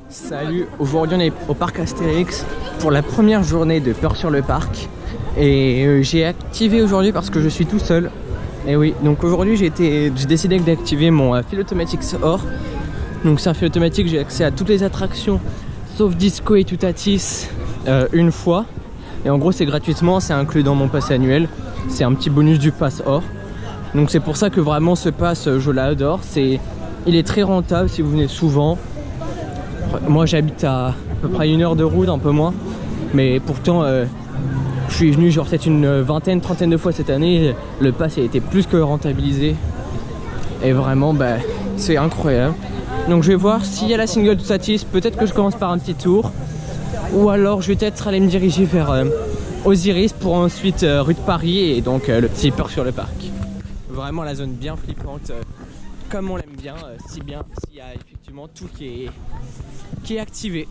Salut, aujourd'hui on est au parc Astérix pour la première journée de Peur sur le parc. Et j'ai activé aujourd'hui parce que je suis tout seul. Et oui, donc aujourd'hui j'ai décidé d'activer mon fil automatique Or. Donc c'est un fil automatique, j'ai accès à toutes les attractions sauf Disco et Toutatis une fois. Et en gros c'est gratuitement, c'est inclus dans mon pass annuel. C'est un petit bonus du pass Or. Donc c'est pour ça que vraiment ce pass je l'adore. Il est très rentable si vous venez souvent. Moi j'habite à peu près 1 heure de route, un peu moins. Mais pourtant je suis venu genre peut-être une vingtaine, trentaine de fois cette année. Le pass a été plus que rentabilisé. Et vraiment c'est incroyable. Donc je vais voir s'il y a la single Toutatis. Peut-être que je commence par un petit tour. Ou alors je vais peut-être aller me diriger vers Osiris pour ensuite rue de Paris. Et donc le petit Peur sur le parc. Vraiment la zone bien flippante. Comme on l'aime bien, si bien s'il y a effectivement tout qui est activé.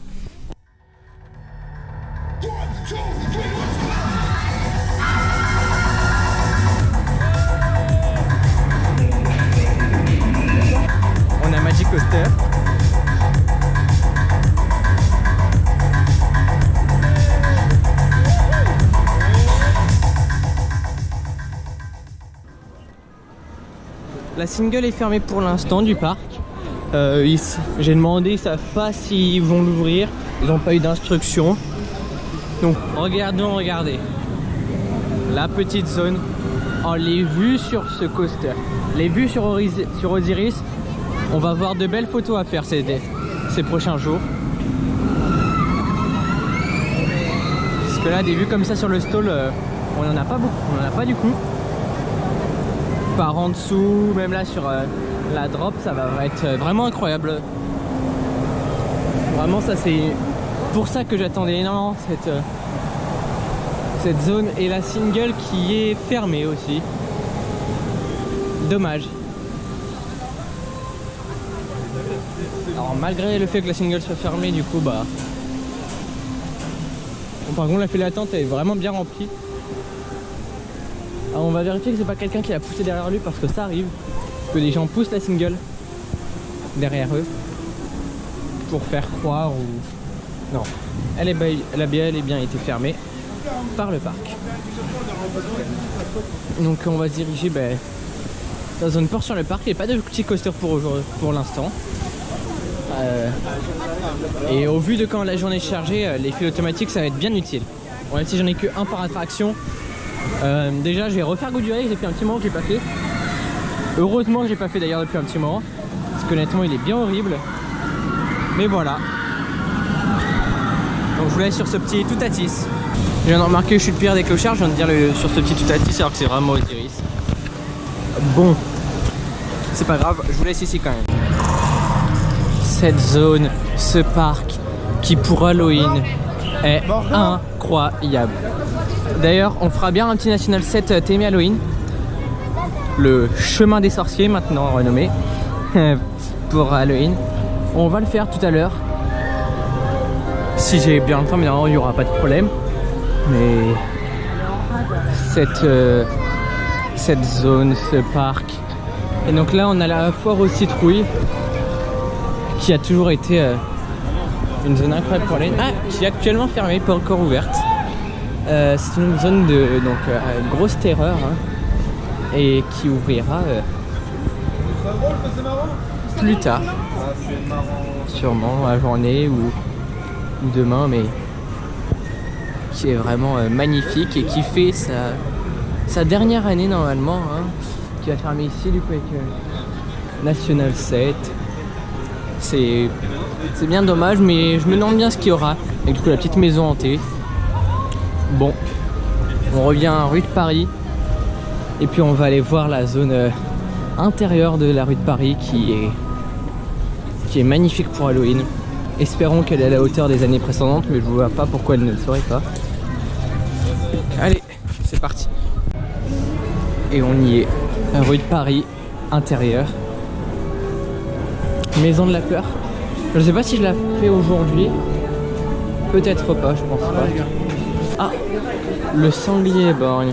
On a Magic Coaster. La single est fermée pour l'instant du parc. J'ai demandé, ils savent pas s'ils vont l'ouvrir. Ils n'ont pas eu d'instruction. Donc regardez. La petite zone. Oh, les vues sur ce coaster. Les vues sur Osiris. On va voir de belles photos à faire ces prochains jours. Parce que là, des vues comme ça sur le stall, on n'en a pas beaucoup. On n'en a pas du coup. Par en dessous, même là sur la drop, ça va être vraiment incroyable. Vraiment, ça c'est pour ça que j'attendais énormément cette zone, et la single qui est fermée aussi. Dommage. Alors malgré le fait que la single soit fermée, du coup bon, par contre la file d'attente est vraiment bien remplie. Alors on va vérifier que c'est pas quelqu'un qui a poussé derrière lui, parce que ça arrive que les gens poussent la single derrière eux pour faire croire ou... Non, elle a bien été fermée par le parc. Donc on va se diriger dans la zone Peur sur le parc. Il n'y a pas de petit coaster pour l'instant. Et au vu de quand la journée est chargée, les fils automatiques ça va être bien utile. Bon, même si j'en ai que un par attraction. Déjà je vais refaire Goût du Rail depuis un petit moment que j'ai pas fait. Heureusement que j'ai pas fait d'ailleurs depuis un petit moment, parce qu'honnêtement il est bien horrible. Mais voilà. Donc je vous laisse sur ce petit Toutatis. Je viens de remarquer que je suis le pire des clochards. Je viens de dire sur ce petit Toutatis alors que c'est vraiment Osiris. Bon, c'est pas grave, je vous laisse ici quand même. Cette zone, ce parc qui pour Halloween est incroyable. D'ailleurs on fera bien un petit National 7 thème Halloween. Le chemin des sorciers maintenant renommé pour Halloween. On va le faire tout à l'heure si j'ai bien le temps, mais normalement il n'y aura pas de problème. Mais cette zone, ce parc, et donc là on a la foire aux citrouilles qui a toujours été une zone incroyable pour Halloween, qui est actuellement fermée, pas encore ouverte. C'est une zone de grosse terreur, et qui ouvrira plus tard, sûrement la journée ou demain, mais qui est vraiment magnifique et qui fait sa dernière année normalement, qui va fermer ici du coup avec National 7. C'est bien dommage, mais je me demande bien ce qu'il y aura avec du coup la petite maison hantée. Bon, on revient à rue de Paris. Et puis on va aller voir la zone intérieure de la rue de Paris qui est magnifique pour Halloween. Espérons qu'elle est à la hauteur des années précédentes, mais je ne vois pas pourquoi elle ne le serait pas. Allez, c'est parti. Et on y est, rue de Paris, intérieure. Maison de la peur. Je ne sais pas si je la fais aujourd'hui. Peut-être pas, je pense pas. Ah, le sanglier borgne.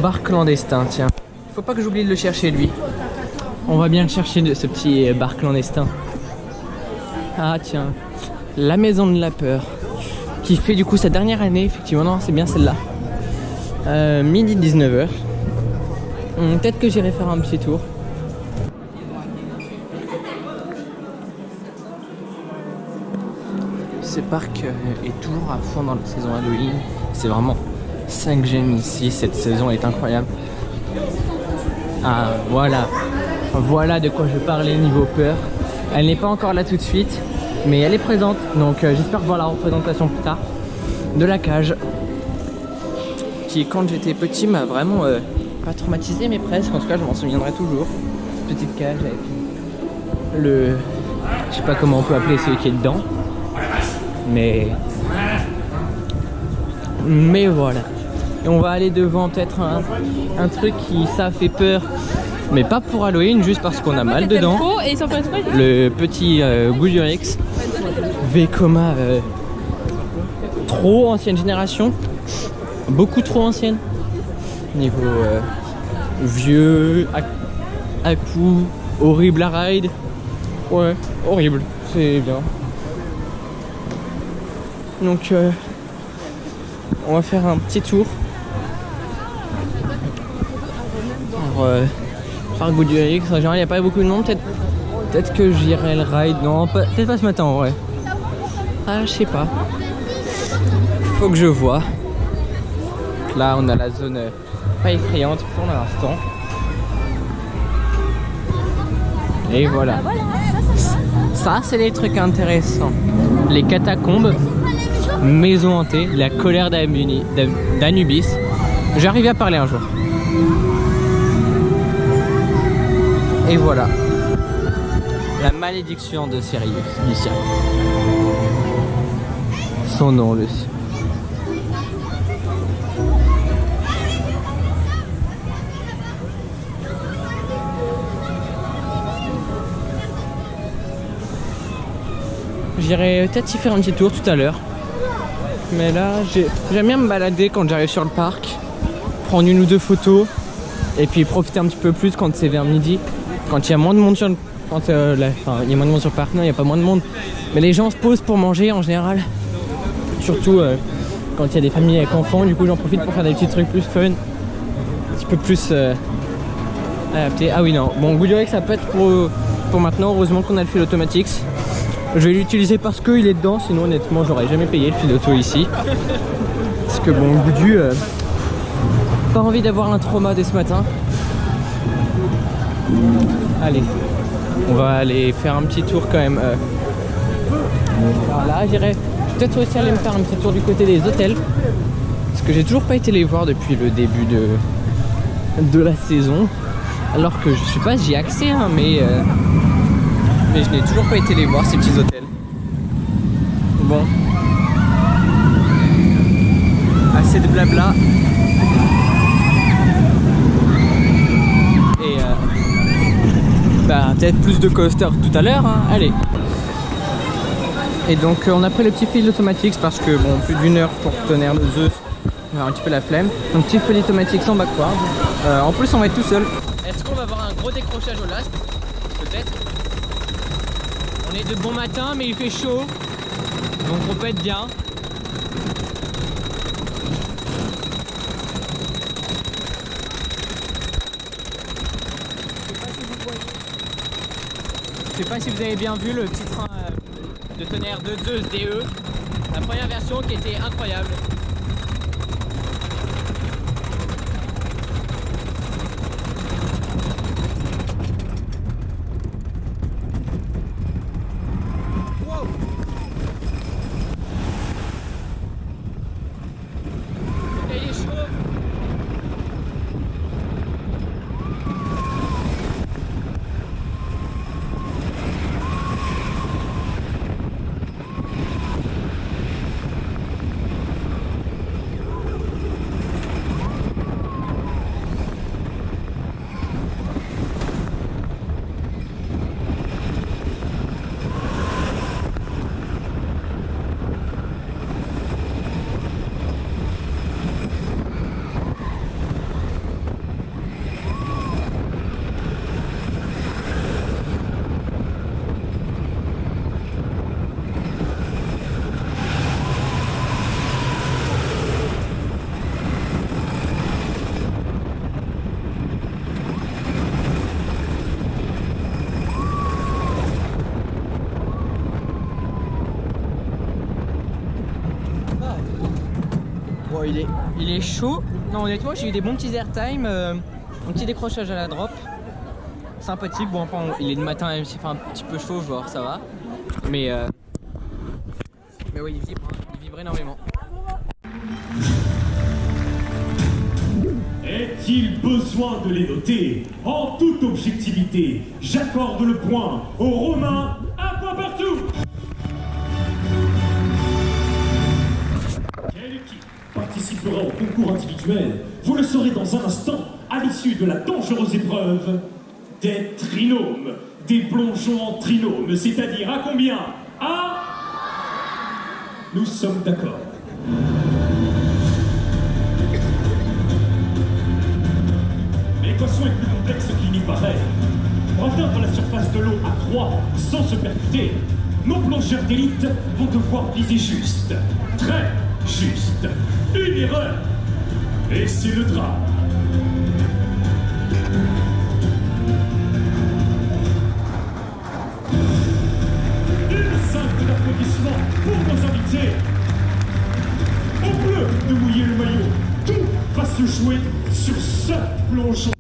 Bar clandestin, tiens. Faut pas que j'oublie de le chercher lui. On va bien le chercher, ce petit bar clandestin. Ah tiens, La Maison de la Peur, qui fait du coup sa dernière année, effectivement, non, c'est bien celle-là. Midi 19h. Peut-être que j'irai faire un petit tour. Ce parc est toujours à fond dans la saison Halloween. C'est vraiment ça que j'aime ici. Cette saison est incroyable. Ah voilà, voilà de quoi je parlais niveau peur. Elle n'est pas encore là tout de suite, mais elle est présente. Donc j'espère voir la représentation plus tard de la cage, qui quand j'étais petit m'a vraiment pas traumatisé, mais presque. En tout cas, je m'en souviendrai toujours. Petite cage avec le, je sais pas comment on peut appeler celui qui est dedans, mais voilà. Et on va aller devant peut-être un truc qui ça fait peur, mais pas pour Halloween, juste parce qu'on a mal dedans. Le petit Goudurix Vekoma, trop ancienne génération, beaucoup trop ancienne. Niveau vieux, à coup, horrible à ride. Ouais, horrible, c'est bien. Donc on va faire un petit tour. Par Goudurix, en général il n'y a pas beaucoup de monde, peut-être que j'irai le ride, non, peut-être pas ce matin en vrai. Ah, je sais pas. Faut que je vois. Là on a la zone pas effrayante pour l'instant. Et voilà. Ça c'est les trucs intéressants. Les catacombes, maison hantée, la colère d'Anubis. J'arrive à parler un jour. Et voilà. La malédiction de Sirius, Lucien. Son nom, Lucien. J'irai peut-être y faire un petit tour tout à l'heure. Mais là, j'aime bien me balader quand j'arrive sur le parc. Prendre une ou deux photos. Et puis profiter un petit peu plus quand c'est vers midi. Quand il y a moins de monde sur le... il y a moins de monde sur le parc, non, il n'y a pas moins de monde. Mais les gens se posent pour manger en général. Surtout quand il y a des familles avec enfants. Du coup, j'en profite pour faire des petits trucs plus fun. Un petit peu plus adaptés. Ah oui, non. Bon, Goudurix, ça peut être pour maintenant. Heureusement qu'on a le fil Automatics. Je vais l'utiliser parce qu'il est dedans. Sinon, honnêtement, j'aurais jamais payé le fil auto ici. Parce que bon, Goudu... pas envie d'avoir un trauma dès ce matin. Allez, on va aller faire un petit tour quand même. Alors là, j'irai peut-être aussi aller me faire un petit tour du côté des hôtels. Parce que j'ai toujours pas été les voir depuis le début de la saison. Alors que je sais pas, j'y ai accès, hein, mais je n'ai toujours pas été les voir, ces petits hôtels. Bon. Assez de blabla. Peut-être plus de coaster tout à l'heure, hein. Allez. Et donc on a pris le petit fil Automatics parce que bon, plus d'une heure pour Tonnerre de Zeus, on va avoir un petit peu la flemme. Donc petit fil Automatics en backward. En plus on va être tout seul. Est-ce qu'on va avoir un gros décrochage au last? Peut-être. On est de bon matin mais il fait chaud. Donc on peut être bien. Je sais pas si vous avez bien vu le petit train de Tonnerre de Zeus DE, la première version qui était incroyable. Wow. Il est chaud. Oh, il est chaud. Non, honnêtement, j'ai eu des bons petits airtime, un petit décrochage à la drop. Sympathique. Bon, enfin, il est le matin, même s'il fait un petit peu chaud, genre ça va. Mais oui, il vibre énormément. Est-il besoin de les noter? En toute objectivité, j'accorde le point aux Romains, un point partout. Quelle équipe participera au concours individuel? Vous le saurez dans un instant, à l'issue de la dangereuse épreuve des trinômes. Des plongeons en trinômes, c'est-à-dire à combien? À... Nous sommes d'accord. L'équation est plus complexe qu'il n'y paraît. Pour atteindre la surface de l'eau à 3 sans se percuter, nos plongeurs d'élite vont devoir viser juste. Très juste. Une erreur et c'est le drame. Une simple applaudissement pour nos invités. Au bleu de mouiller le maillot. Tout va se jouer sur ce plongeon.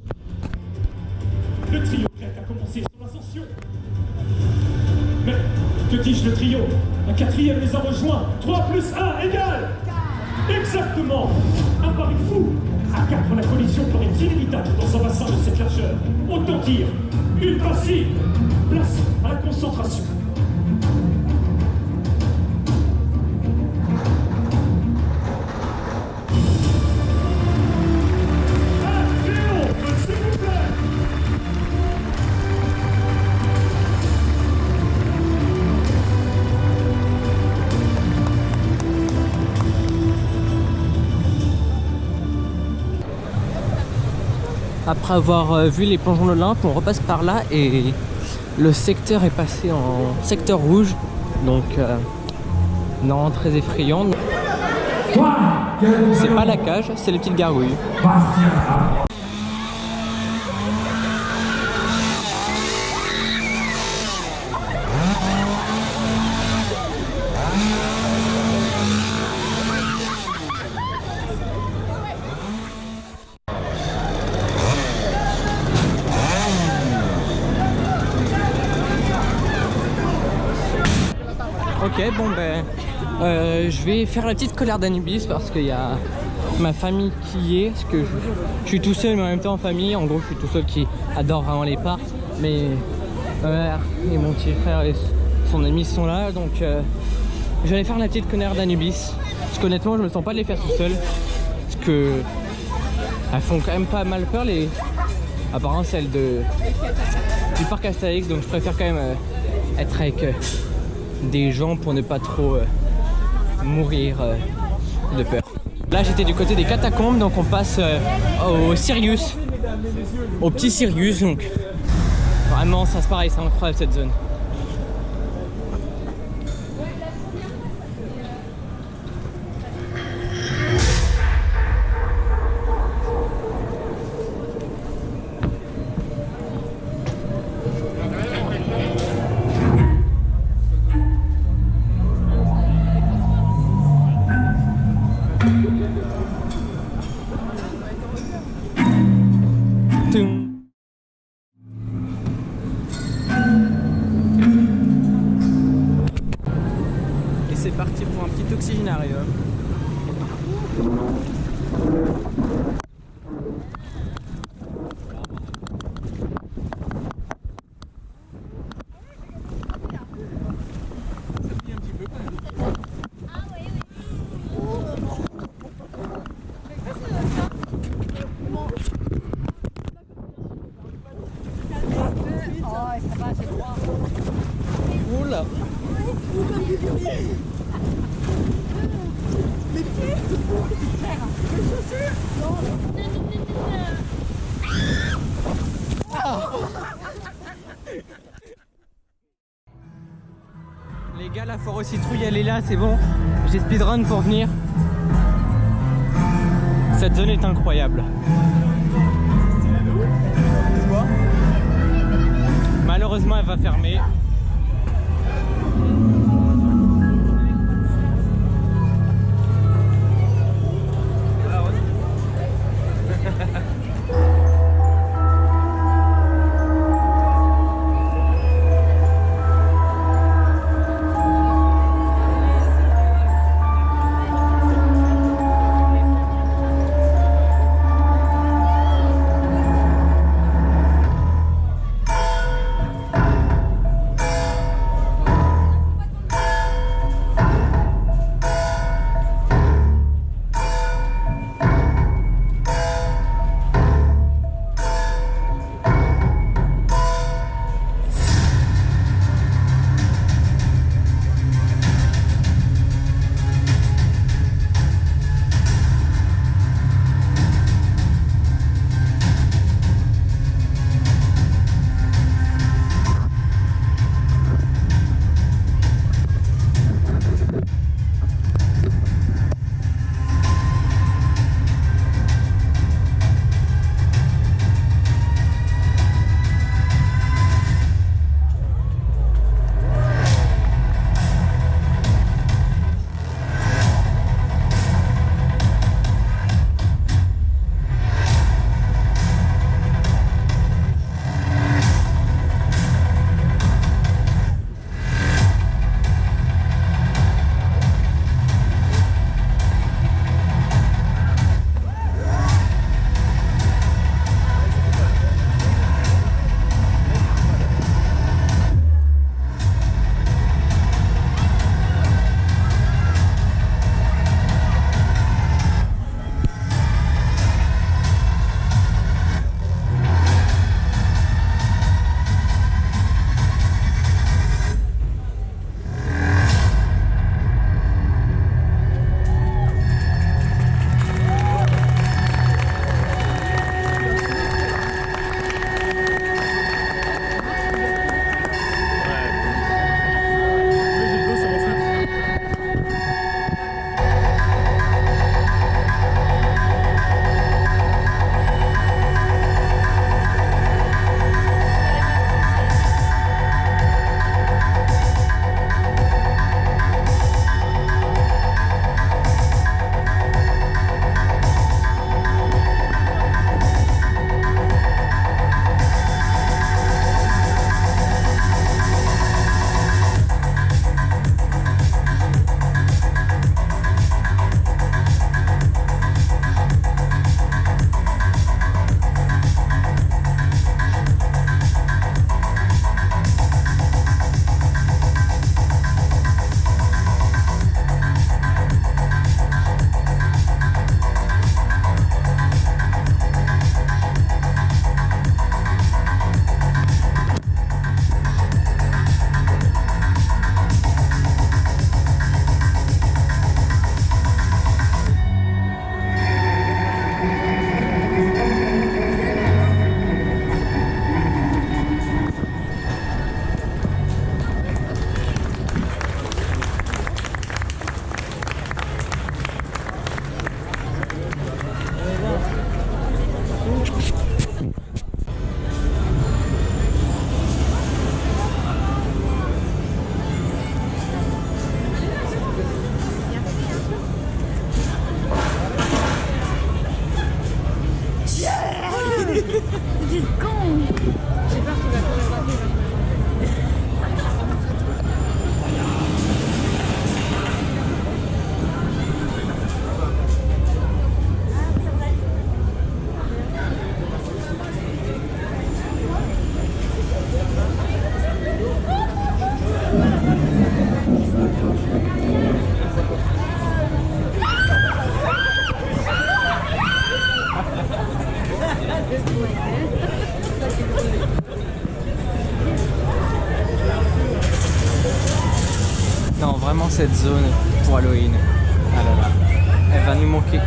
Le trio grec a commencé son ascension. Mais, que dis-je le trio? Un quatrième les a rejoints. 3 plus 1 égale. Exactement. Un pari fou. À 4, la collision paraît inévitable dans un bassin de cette largeur. Autant dire, une passive. Place à la concentration. Après avoir vu les plongeons d'Olympe, on repasse par là et le secteur est passé en secteur rouge. Donc non, très effrayant. C'est pas la cage, c'est les petites gargouilles. Ok, bon ben, je vais faire la petite colère d'Anubis parce qu'il y a ma famille qui y est. Parce que je suis tout seul mais en même temps en famille. En gros, je suis tout seul qui adore vraiment les parcs. Mais ma mère et mon petit frère et son ami sont là. Donc je vais aller faire la petite colère d'Anubis. Parce qu'honnêtement, je me sens pas de les faire tout seul. Parce que elles font quand même pas mal peur, apparemment celles du parc Astérix. Donc je préfère quand même être avec des gens pour ne pas trop mourir de peur. Là j'étais du côté des catacombes, donc on passe au Sirius, au petit Sirius. Donc vraiment ça c'est pareil, c'est incroyable cette zone. Et c'est parti pour un petit oxygénarium. Oula. Les gars, la forêt citrouille elle est là, c'est bon. J'ai speedrun pour venir. Cette zone est incroyable. Malheureusement elle va fermer. vraiment cette zone pour Halloween. Ah là là, elle va nous manquer.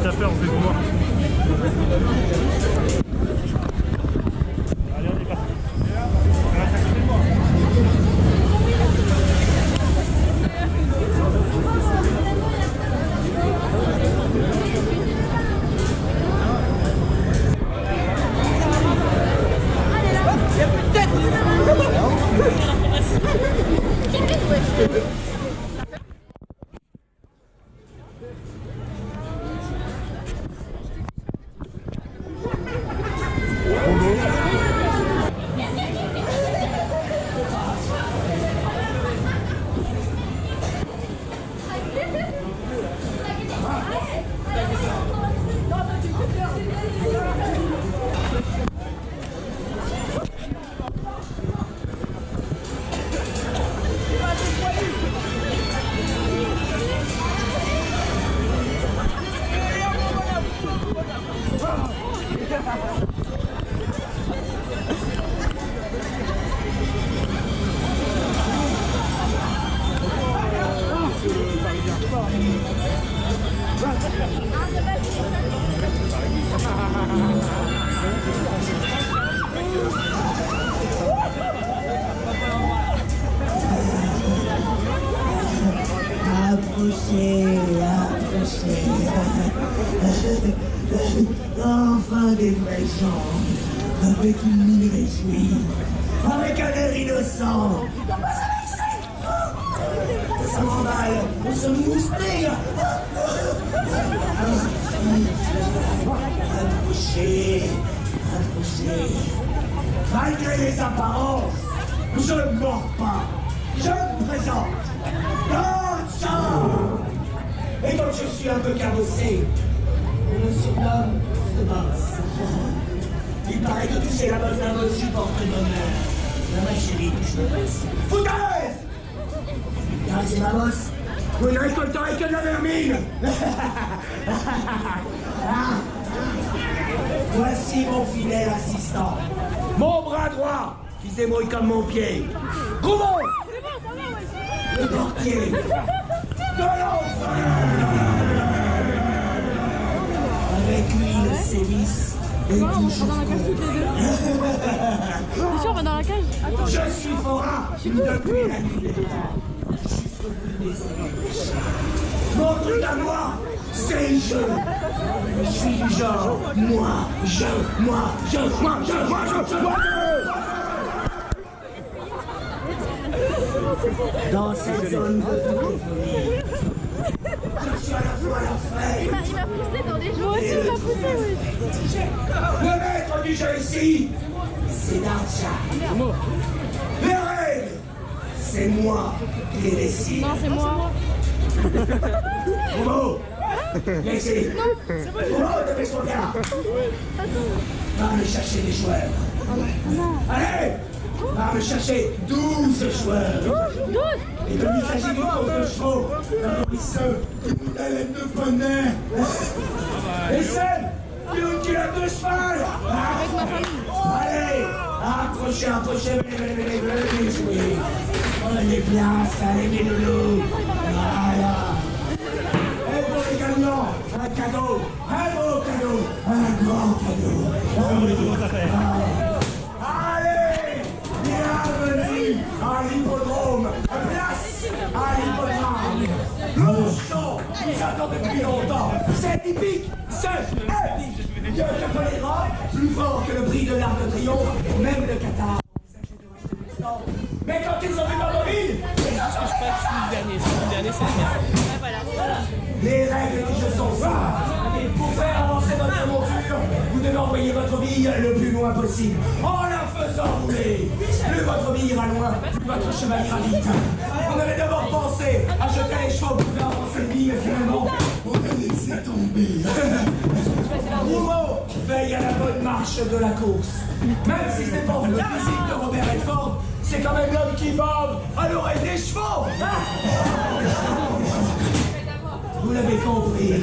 T'as peur, c'est moi. Allez, on est parti. Enfin des vrais gens, avec une mine réjouie, avec un air innocent. Ça m'emballe, on se moustille. Approchez. Malgré les apparences, je ne mords pas. Je me présente. Et comme je suis un peu cabossé, on me surnomme The Boss. Il paraît que toucher la bonne femme aussi porte bonheur. Mais ma chérie, je me presse. Foutaise! Caressez ma bosse, vous ne récolterez que de la vermine. Voici mon fidèle assistant. Mon bras droit, qui s'émouille comme mon pied. Rouleau! Le portier de l'enfer. Avec lui, le sévice est toujours T'es sûr, on va dans la cage? Attends. Je suis forain depuis la nuit des temps. Jusqu'au bout des années. Mon truc à moi, c'est le jeu. Je suis du genre, moi. Dans cette zone de folie, je suis à la fois la fête. Il m'a poussé dans des jours. Moi aussi, il m'a poussé, oui. Le maître du jeu ici, c'est Darcha. Les règles, c'est moi qui les décide. Non, c'est moi. Bravo. Viens ici. Bravo, dépêche-toi bien. Va me chercher des joueurs. Allez, va me chercher 12 joueurs. 12. Et comme il s'agit d'une course de chevaux, favoriseux, une haleine de poney. Et celle qui a 2 chevals. Avec ma famille. Allez, approchez, venez jouer. Prenez place, allez mes loulous. Voilà. Et pour les gagnants, un cadeau, un beau cadeau, un grand cadeau. Allez, bienvenue à l'hippodrome. Place à l'hippodrome. Le show nous attend depuis longtemps. C'est hippique, c'est épique. Mieux que Colera, plus fort que le prix de l'Arc de Triomphe, même le Qatar. Mais quand ils ont vu ma mobile, Ce que je passe le dernier, c'est Les règles du jeu sont simples. Pour faire avancer votre monture, vous devez envoyer votre bille le plus loin possible. En la faisant rouler. Plus votre bille ira loin, plus votre cheval ira vite. On avait d'abord pensé à jeter les chevaux pour faire avancer le bille, mais finalement, on a laissé tomber. Roumeau veille à la bonne marche de la course. Même si ce n'est pas le physique de Robert Redford, c'est quand même l'homme qui bande à l'oreille des chevaux. Vous l'avez compris.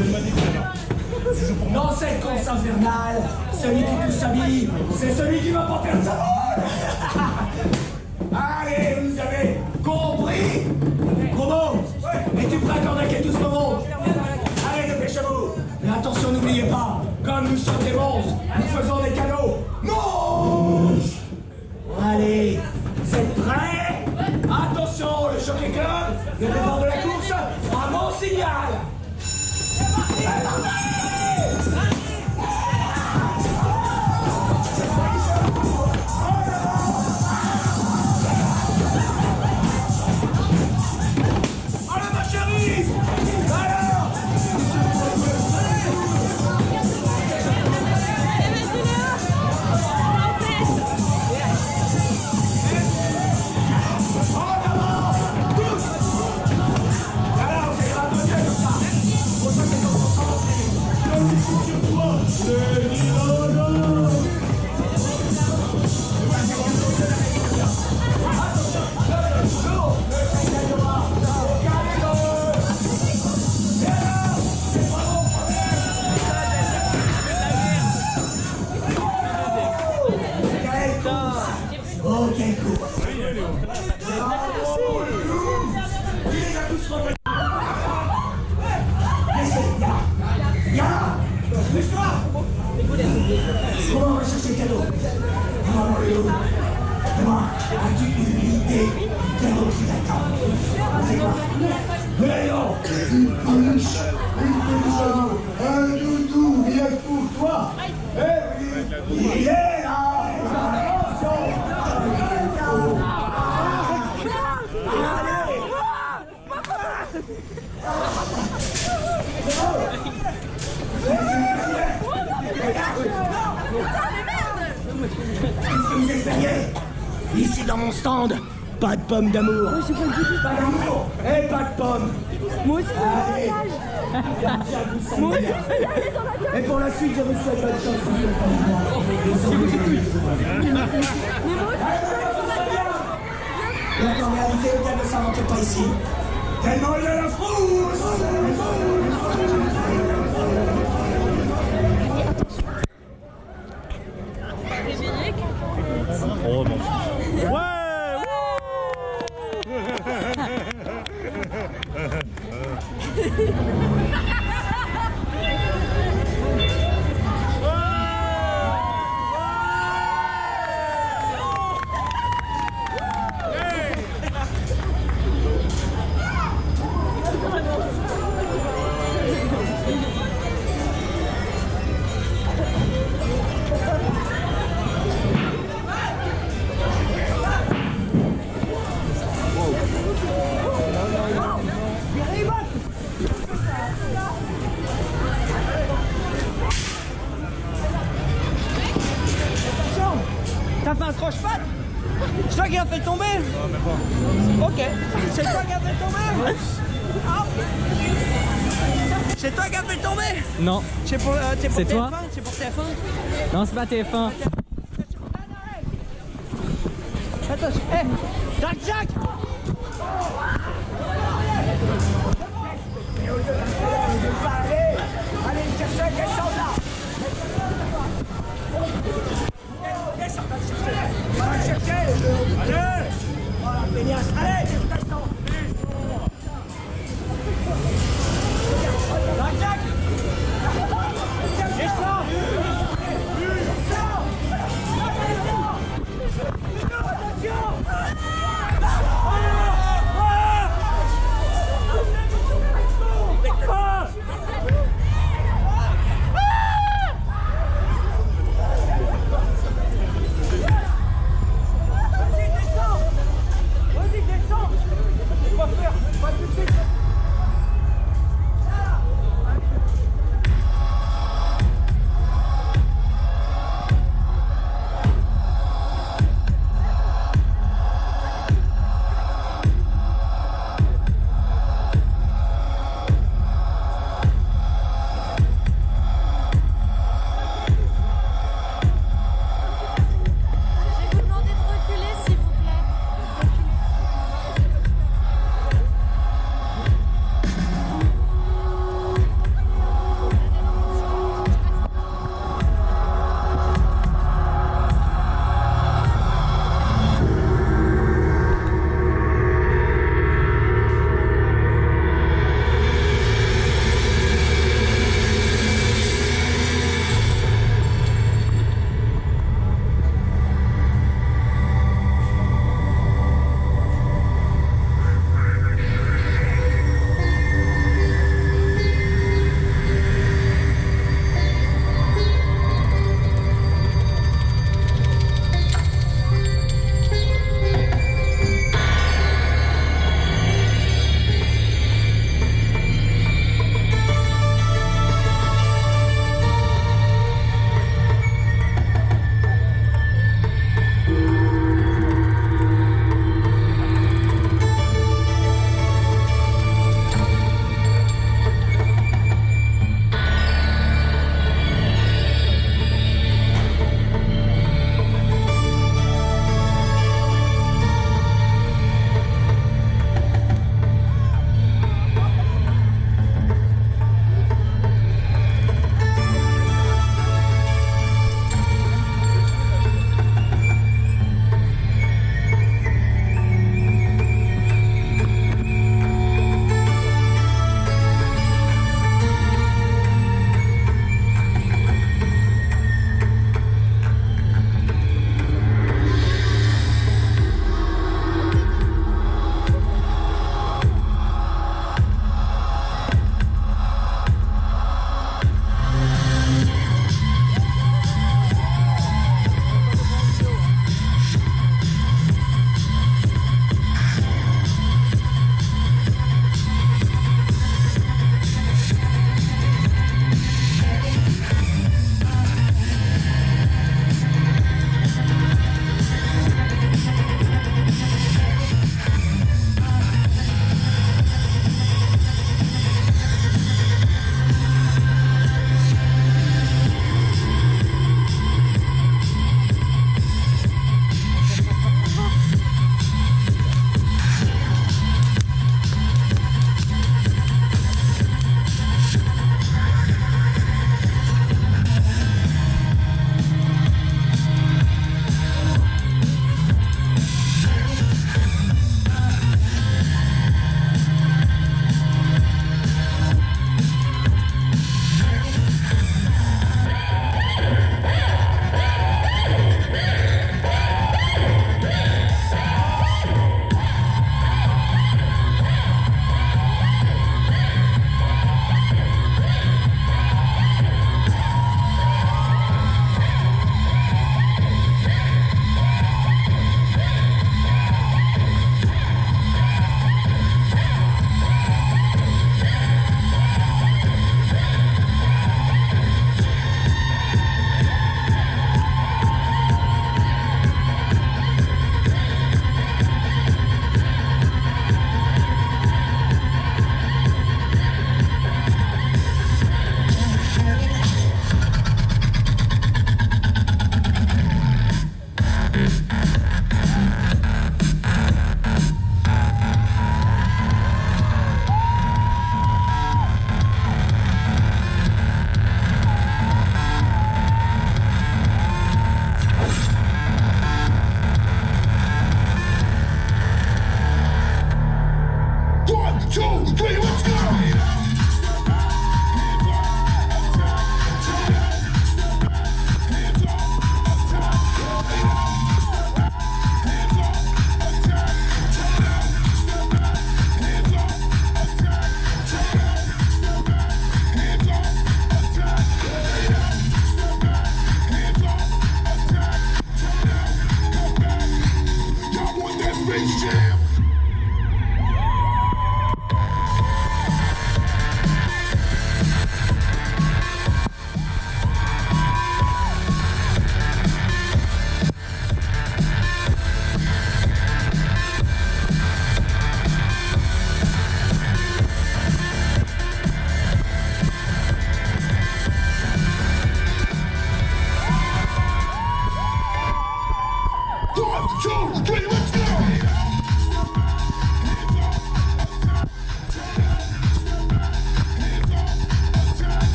Dans cette course infernale, celui qui touche sa bille, c'est celui qui va pas perdre sa balle. Allez, vous avez compris? Roumeau, es-tu prêt à cornaquer tout ce monde? Allez, dépêchez-vous. Mais attention, n'oubliez pas, comme nous sommes des monstres, nous faisons des cadeaux. Monstres! Allez, vous êtes prêts? Attention, le Jockey Club, le départ de la course, à mon signal. C'est parti! Allez, ma chérie! Alors! Oh, quelle course! Lève-toi! Comment on va chercher le cadeau? Comment as-tu une idée du cadeau qui t'attend? C'est quoi? Mais non! Une peluche, un doudou, rien que pour toi! Eh oui, il est là! Qu'est-ce que vous espériez? Ici dans mon stand, pas de pommes d'amour. Pas d'amour et pas de pommes. Moi aussi, Allez. Moi aussi, et pour la suite, je vous souhaite bonne chance. La réalité, elle ne s'invente pas ici. Tellement il y a la frousse. Oh non. Ouais. T'as fait un croche-patte? C'est toi qui as fait tomber? Non, mais pas. Ok. C'est toi qui as fait tomber? Ah. C'est toi qui as fait tomber? Non. C'est pour TF1? C'est pour TF1? Non, c'est pas TF1. Attention. Hé! Jack Jack! Allez, cherchez, descends là! Va le chercher! Allez! Voilà, feignasse! Allez, descends! Jack! Descends! Attention!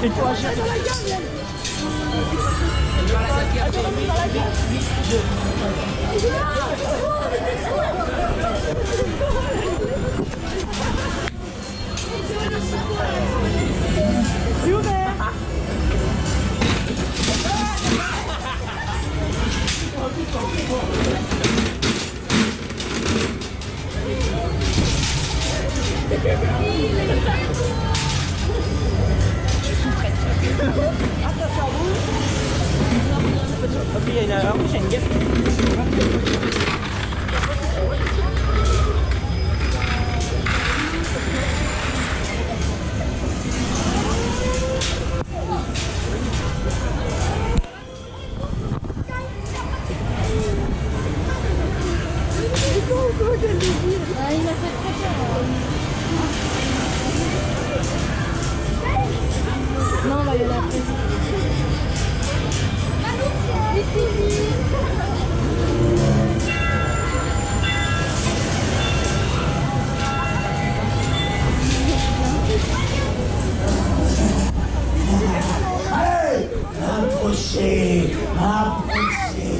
Il faut agir. C'est ouvert. Ok, il y a une erreur, j'ai une guêpe. Ah, il a fait très peur. Non, on va aller l'appeler. Hey! Approchez! Approchez!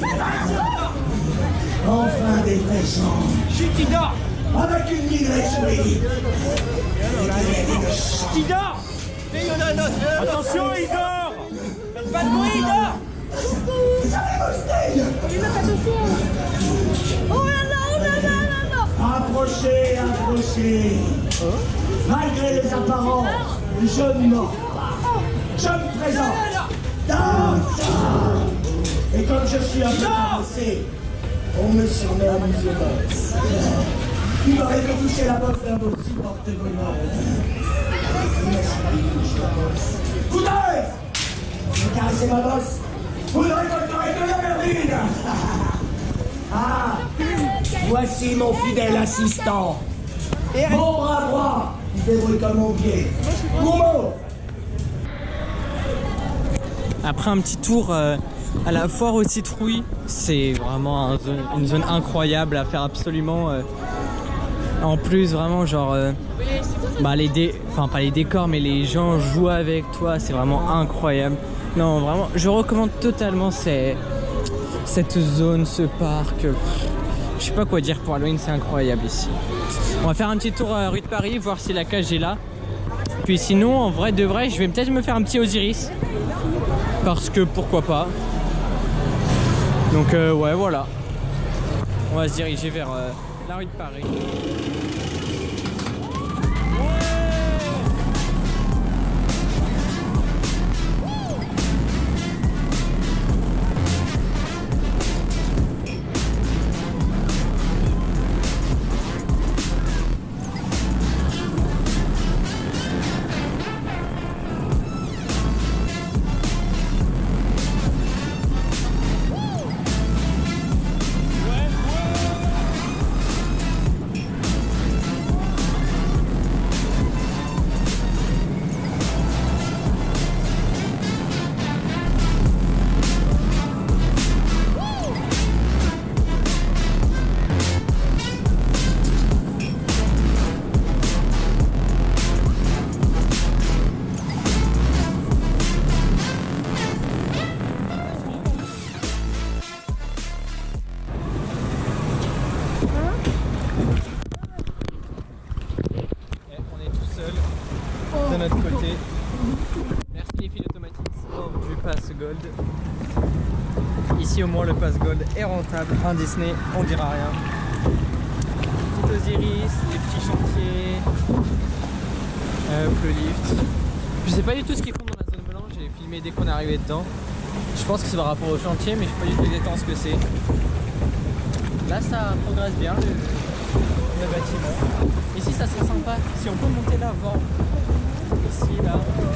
Enfin des vrais gens! Chut, qui dort. Avec une migraine solide! Qui dort. Attention, il dort. Faites pas de bruit, il dort. Oh là là, oh là là là là. Approchez, approchez. Malgré les apparences, je ne mens pas. Je me présente. Danseur. Et comme je suis un peu avancé, on me surnomme The Boss. Il paraît que toucher la bosse d'un aussi porte bonheur. Foutaise! Vous caressez ma bosse, vous ne récolterez que la merdine. Ah, voici mon fidèle assistant. Mon bras droit, il débrouille comme mon pied. Gourmand. Après un petit tour à la foire aux citrouilles, c'est vraiment une zone incroyable à faire absolument. En plus, vraiment, genre, enfin pas les décors, mais les gens jouent avec toi, c'est vraiment incroyable. Non, vraiment, je recommande totalement cette zone, ce parc. Je sais pas quoi dire pour Halloween, c'est incroyable ici. On va faire un petit tour rue de Paris, voir si la cage est là. Puis sinon, en vrai de vrai, je vais peut-être me faire un petit Osiris. Parce que pourquoi pas. Donc ouais, voilà. On va se diriger vers la rue de Paris. De notre côté. Merci les fils automatiques du pass Gold. Ici au moins le pass Gold est rentable. Un Disney, on dira rien. Petit Osiris, les petits chantiers, le lift. Je sais pas du tout ce qu'ils font dans la zone blanche, j'ai filmé dès qu'on est arrivé dedans. Je pense que c'est par rapport au chantier, mais je sais pas du tout exactement ce que c'est. Là ça progresse bien le bâtiment. Ici ça c'est sympa, si on peut monter là, voir. Ici, là. Je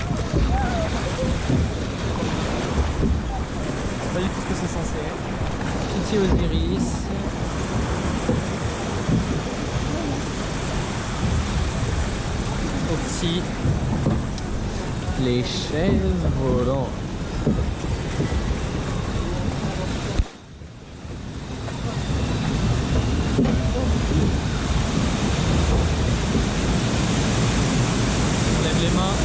sais pas du tout ce que c'est censé être. Petit Osiris. Aussi les chaises volantes. Les mains.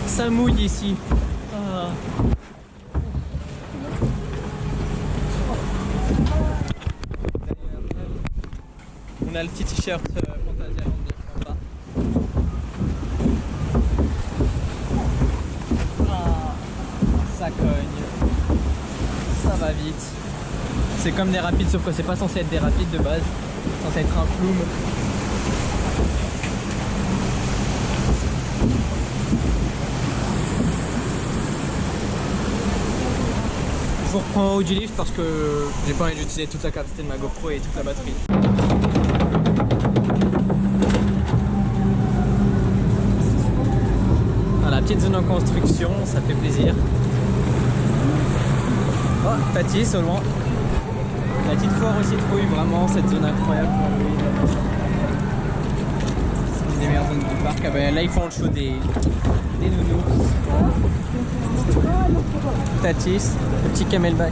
Ça mouille ici. On a le petit t-shirt Fantasia en bas. Ça cogne. Ça va vite. C'est comme des rapides, sauf que c'est pas censé être des rapides de base. C'est censé être un flume. Je vous reprends en haut du lift parce que j'ai pas envie d'utiliser toute la capacité de ma GoPro et toute la batterie. La petite zone en construction, ça fait plaisir. Oh, Tati, au loin. La petite foire aux citrouilles, vraiment cette zone incroyable pour lui. C'est une des meilleures zones du parc. Ah ben, là ils font le show des nounous. Tatis, le petit camelback,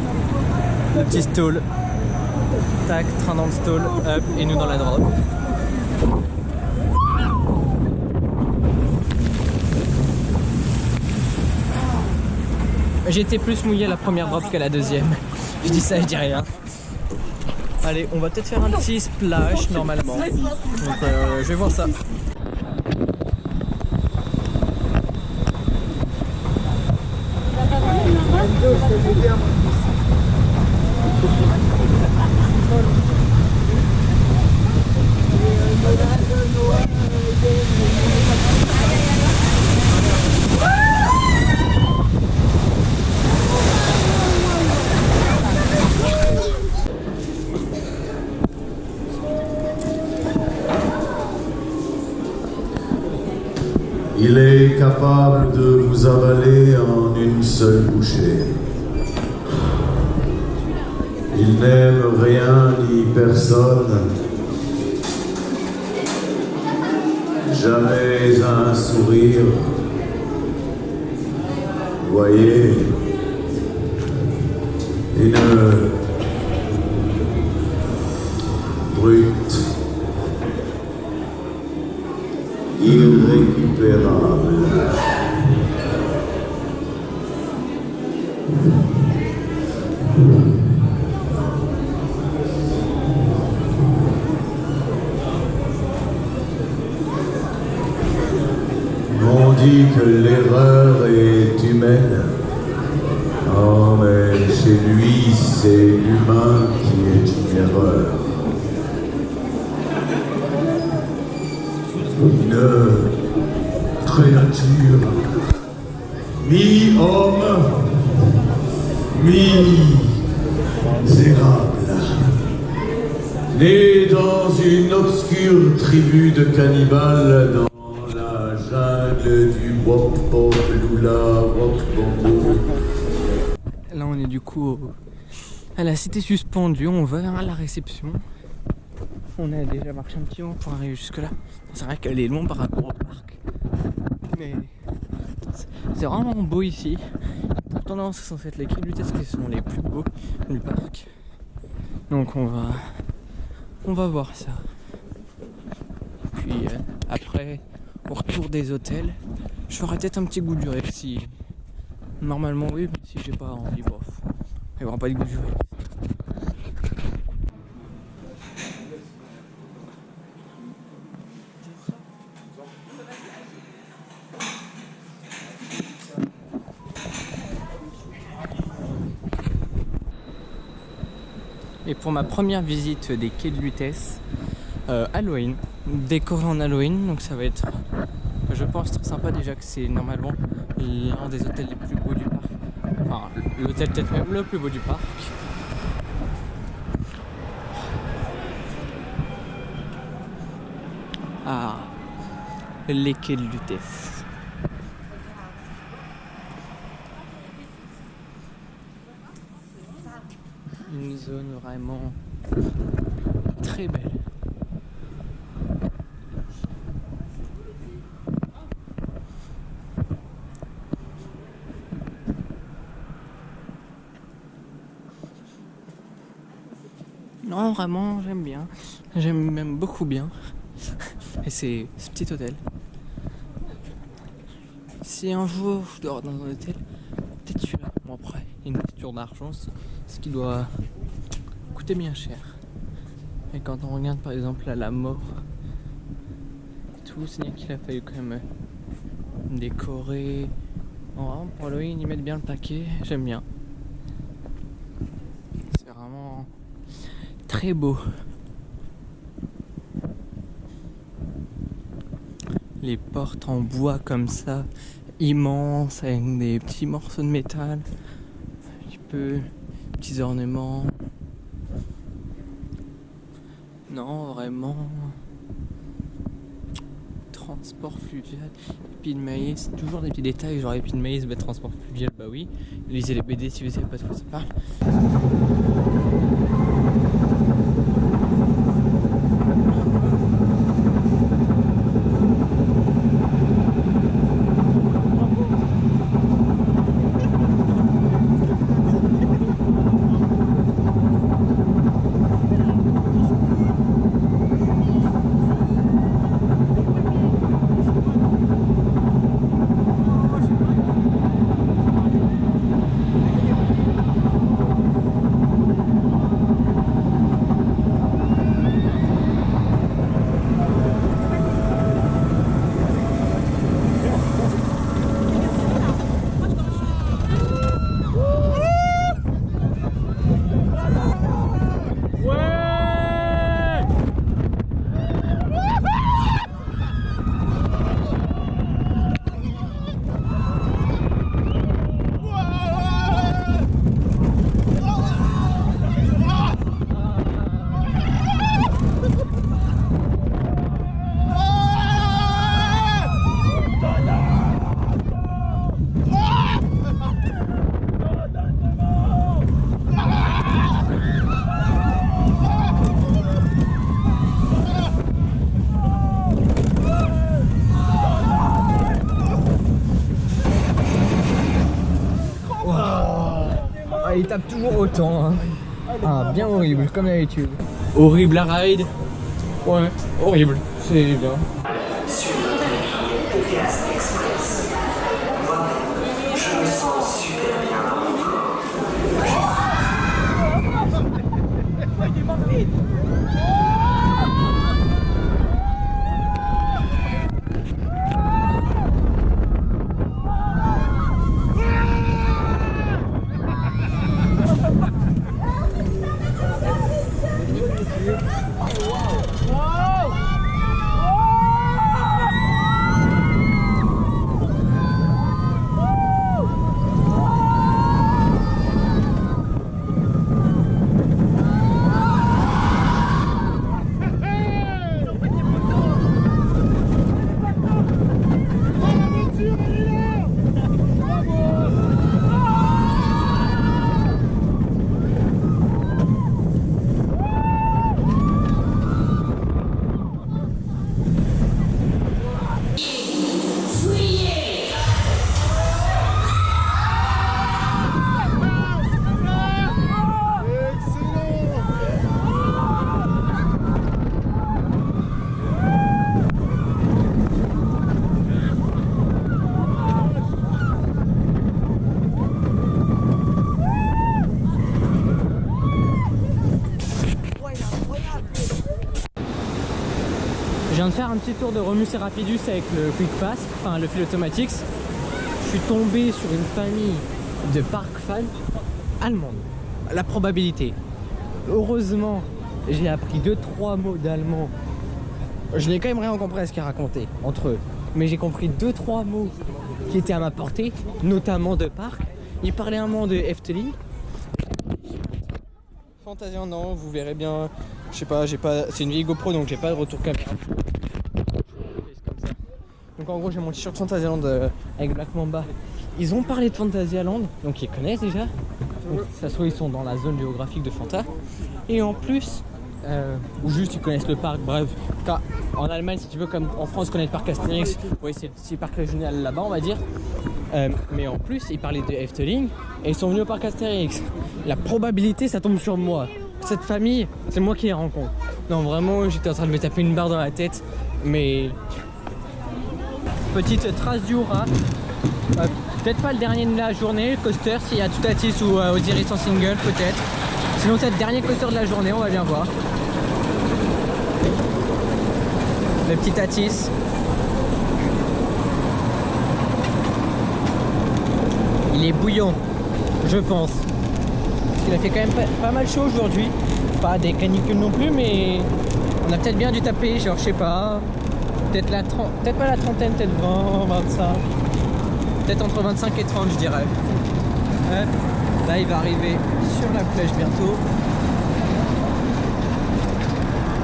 le petit stall. Tac, train dans le stall, hop, et nous dans la drop. J'étais plus mouillé à la première drop qu'à la deuxième. Je dis ça, je dis rien. Allez, on va peut-être faire un petit splash normalement. Donc je vais voir ça. Il est capable de vous avaler en une seule bouchée. Il n'aime rien ni personne. Jamais un sourire. Voyez, une brute irrécupérable. On dit que l'erreur est humaine. Oh, mais chez lui, c'est l'humain qui est une erreur. Une créature mi-homme, mi-zérable, né dans une obscure tribu de cannibales dans la jungle du Wokpok Lula Wokbombo. Là on est du coup à la cité suspendue, on va à la réception. On a déjà marché un petit moment pour arriver jusque là. C'est vrai qu'elle est longue par rapport au parc. Mais c'est vraiment beau ici. Pourtant c'est censé être les quais de Lutèce qui sont les plus beaux du parc. Donc on va voir ça. Puis après, au retour des hôtels, je ferai peut-être un petit goût du rêve si... Normalement oui, mais si j'ai pas envie, bof. Il n'y aura pas de goût du rêve. Et pour ma première visite des quais de Lutèce, Halloween, décoré en Halloween, donc ça va être, je pense, très sympa. Déjà que c'est normalement l'un des hôtels les plus beaux du parc, enfin l'hôtel peut-être même le plus beau du parc. Ah, les quais de Lutèce. Une zone vraiment très belle. Non, vraiment, j'aime bien. J'aime même beaucoup bien. Et c'est ce petit hôtel. Si un jour je dors dans un hôtel, peut-être celui-là. Bon, après, il y a une facture d'argent, ce qui doit coûter bien cher. Et quand on regarde par exemple à la mort, tout, c'est bien qu'il a fallu quand même décorer. Bon, pour Halloween, ils mettent bien le paquet, j'aime bien. C'est vraiment très beau. Les portes en bois comme ça, immenses, avec des petits morceaux de métal, un petit peu, petits ornements. Non, vraiment. Transport fluvial, épi de maïs, toujours des petits détails, genre épi de maïs, transport fluvial, bah oui. Lisez les BD si vous savez pas de quoi ça parle. il tape toujours autant. Hein. Ah, bien horrible, comme d'habitude. Horrible la ride. Ouais, horrible. C'est bien. Sur le dernier Pégasse Express. Moi-même, je me sens super bien dans mon corps. Je viens de faire un petit tour de Remus et Rapidus avec le Quick Pass, enfin le fil automatique. Je suis tombé sur une famille de park fans allemandes. La probabilité. Heureusement, j'ai appris 2-3 mots d'allemand. Je n'ai quand même rien compris à ce qu'ils racontaient entre eux. Mais j'ai compris 2-3 mots qui étaient à ma portée, notamment de parc. Ils parlaient un mot de Efteling. Fantasia, non, vous verrez bien. Je sais pas, c'est une vieille GoPro donc j'ai pas de retour caméra. Donc en gros j'ai mon t-shirt Fantasyland avec Black Mamba. Ils ont parlé de Fantasyland, donc ils connaissent déjà. Donc ça se trouve ils sont dans la zone géographique de Fanta. Et en plus, ou juste ils connaissent le parc, bref. Car en Allemagne si tu veux, comme en France connaître le parc Astérix, oui c'est le parc régional là-bas on va dire. Mais en plus ils parlaient de Efteling et ils sont venus au parc Astérix. La probabilité ça tombe sur moi. Cette famille, c'est moi qui les rencontre. Non vraiment j'étais en train de me taper une barre dans la tête. Mais petite trace du Hura. Peut-être pas le dernier de la journée, le coaster, s'il y a Toutatis ou Osiris en single peut-être. Sinon peut-être dernier coaster de la journée, on va bien voir. Le petit Tatis. Il est bouillant, je pense. Parce qu'il a fait quand même pas mal chaud aujourd'hui. Pas des canicules non plus, mais on a peut-être bien dû taper, genre je sais pas. Peut-être pas la trentaine, peut-être 20, 25. Peut-être entre 25 et 30 je dirais. Ouais. Là il va arriver sur la plage bientôt.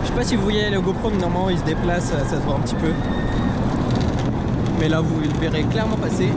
Je sais pas si vous voyez le GoPro, mais normalement il se déplace, ça se voit un petit peu. Mais là vous le verrez clairement passer.